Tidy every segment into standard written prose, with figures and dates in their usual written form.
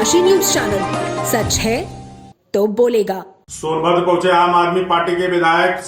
डनकाशी news channel, सच है तो बोलेगा। सोनभद्र पहुंचे आम आदमी पार्टी के विधायक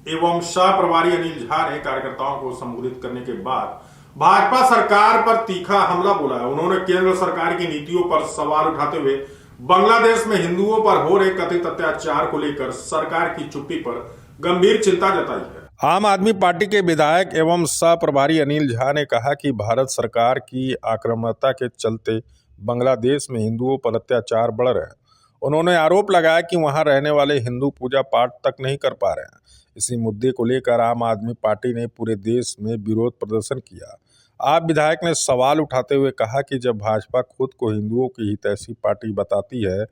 एवं सह प्रभारी अनिल झा ने कार्यकर्ताओं को संबोधित करने के बाद भाजपा सरकार पर तीखा हमला बोला है। उन्होंने केंद्र सरकार की नीतियों पर सवाल उठाते हुए बांग्लादेश में हिंदुओं पर हो रहे कथित अत्याचार को लेकर सरकार की चुप्पी पर गंभीर चिंता जताई है। आम आदमी पार्टी के विधायक एवं सह प्रभारी अनिल झा ने कहा कि भारत सरकार की आक्रामकता के चलते बांग्लादेश में हिंदुओं पर अत्याचार बढ़ रहे हैं। उन्होंने आरोप लगाया कि वहां रहने वाले हिंदू पूजा पाठ तक नहीं कर पा रहे हैं। इसी मुद्दे को लेकर आम आदमी पार्टी ने पूरे देश में विरोध प्रदर्शन किया। आप विधायक ने सवाल उठाते हुए कहा कि जब भाजपा खुद को हिंदुओं की हितैषी पार्टी बताती है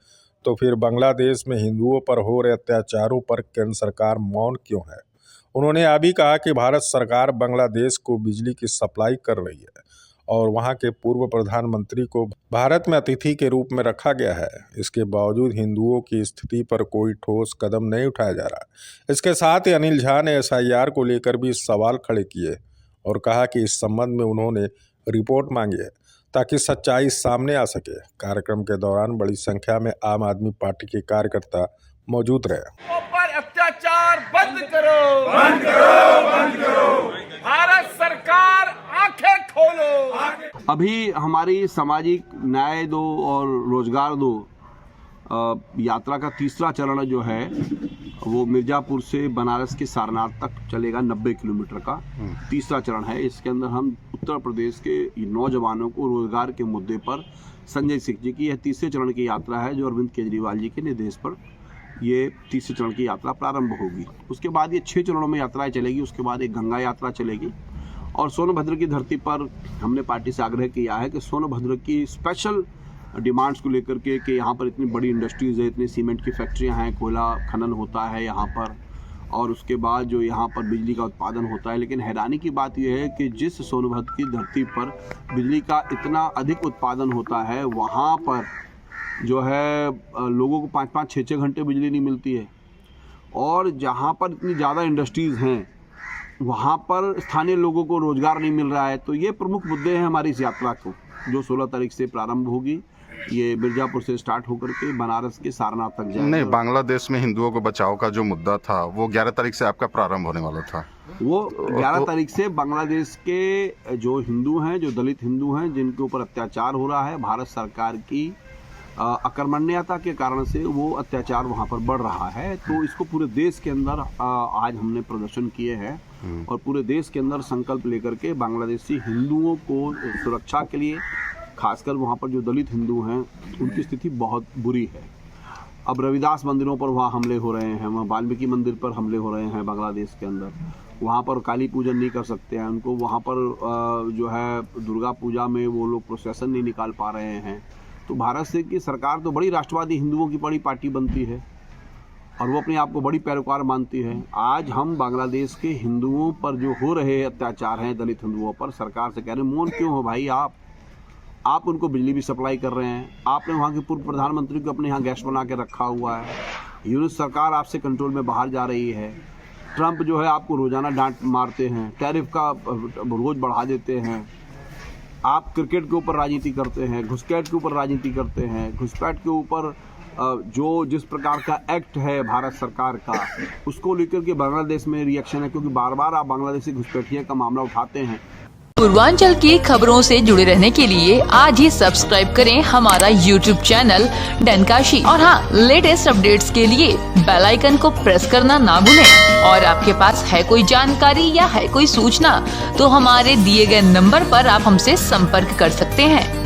तो फिर बांग्लादेश में हिंदुओं पर हो रहे अत्याचारों पर केंद्र सरकार मौन क्यों है। उन्होंने यह भी कहा कि भारत सरकार बांग्लादेश को बिजली की सप्लाई कर रही है और वहां के पूर्व प्रधानमंत्री को भारत में अतिथि के रूप में रखा गया है। इसके बावजूद हिंदुओं की स्थिति पर कोई ठोस कदम नहीं उठाया जा रहा। इसके साथ ही अनिल झा ने SIR को लेकर भी सवाल खड़े किए और कहा कि इस संबंध में उन्होंने रिपोर्ट मांगी है ताकि सच्चाई सामने आ सके। कार्यक्रम के दौरान बड़ी संख्या में आम आदमी पार्टी के कार्यकर्ता मौजूद रहे। अत्याचार बंद करो, बंद करो, बंद करो। भारत सरकार आंखें खोलो। अभी हमारी सामाजिक न्याय दो और रोजगार दो यात्रा का तीसरा चरण जो है वो मिर्जापुर से बनारस के सारनाथ तक चलेगा। 90 किलोमीटर का तीसरा चरण है। इसके अंदर हम उत्तर प्रदेश के नौजवानों को रोजगार के मुद्दे पर संजय सिंह जी की यह तीसरे चरण की यात्रा है जो अरविंद केजरीवाल जी के निर्देश पर ये तीसरे चरण की यात्रा प्रारंभ होगी। उसके बाद ये 6 चरणों में यात्राएं चलेगी। उसके बाद एक गंगा यात्रा चलेगी और सोनभद्र की धरती पर हमने पार्टी से आग्रह किया है कि सोनभद्र की स्पेशल डिमांड्स को लेकर के कि यहाँ पर इतनी बड़ी इंडस्ट्रीज़ है, इतनी सीमेंट की फैक्ट्रियाँ हैं, कोयला खनन होता है यहाँ पर और उसके बाद जो यहाँ पर बिजली का उत्पादन होता है। लेकिन हैरानी की बात यह है कि जिस सोनभद्र की धरती पर बिजली का इतना अधिक उत्पादन होता है वहाँ पर जो है लोगों को 5-5, 6-6 घंटे बिजली नहीं मिलती है। और जहाँ पर इतनी ज़्यादा इंडस्ट्रीज़ हैं वहाँ पर स्थानीय लोगों को रोज़गार नहीं मिल रहा है। तो ये प्रमुख मुद्दे हैं हमारी इस यात्रा को जो 16 तारीख से प्रारंभ होगी। ये मिर्जापुर से स्टार्ट होकर के बनारस के सारनाथ तक जाएगा। नहीं, बांग्लादेश में हिंदुओं को बचाव का जो मुद्दा था वो 11 तारीख से आपका प्रारंभ होने वाला था। वो 11 तारीख से बांग्लादेश के जो हिंदू हैं, जो दलित हिंदू हैं, जिनके ऊपर अत्याचार हो रहा है, भारत सरकार की अकर्मण्यता के कारण से वो अत्याचार वहाँ पर बढ़ रहा है। तो इसको पूरे देश के अंदर आज हमने प्रदर्शन किए हैं और पूरे देश के अंदर संकल्प लेकर के बांग्लादेशी हिंदुओं को सुरक्षा के लिए, खासकर वहाँ पर जो दलित हिंदू हैं उनकी स्थिति बहुत बुरी है। अब रविदास मंदिरों पर वहाँ हमले हो रहे हैं, वहाँ वाल्मीकि मंदिर पर हमले हो रहे हैं बांग्लादेश के अंदर। वहाँ पर काली पूजन नहीं कर सकते हैं उनको, वहाँ पर जो है दुर्गा पूजा में वो लोग प्रोसेसन नहीं निकाल पा रहे हैं। तो भारत से की सरकार तो बड़ी राष्ट्रवादी हिंदुओं की बड़ी पार्टी बनती है और वो अपने आप को बड़ी पैरोकार मानती है। आज हम बांग्लादेश के हिंदुओं पर जो हो रहे अत्याचार हैं दलित हिंदुओं पर, सरकार से कह रहे हैं मौन क्यों हो भाई। आप उनको बिजली भी सप्लाई कर रहे हैं। आपने वहाँ के पूर्व प्रधानमंत्री को अपने यहाँ गेस्ट बना के रखा हुआ है। यूनिस सरकार आपसे कंट्रोल में बाहर जा रही है। ट्रंप जो है आपको रोजाना डांट मारते हैं, टैरिफ का रोज बढ़ा देते हैं। आप क्रिकेट के ऊपर राजनीति करते हैं, घुसपैठ के ऊपर राजनीति करते हैं। घुसपैठ के ऊपर जो जिस प्रकार का एक्ट है भारत सरकार का, उसको लेकर के बांग्लादेश में रिएक्शन है क्योंकि बार बार आप बांग्लादेशी घुसपैठियों का मामला उठाते हैं। पूर्वांचल की खबरों से जुड़े रहने के लिए आज ही सब्सक्राइब करें हमारा YouTube चैनल डनकाशी और हाँ, लेटेस्ट अपडेट्स के लिए बेल आइकन को प्रेस करना ना भूलें। और आपके पास है कोई जानकारी या है कोई सूचना तो हमारे दिए गए नंबर पर आप हमसे संपर्क कर सकते हैं।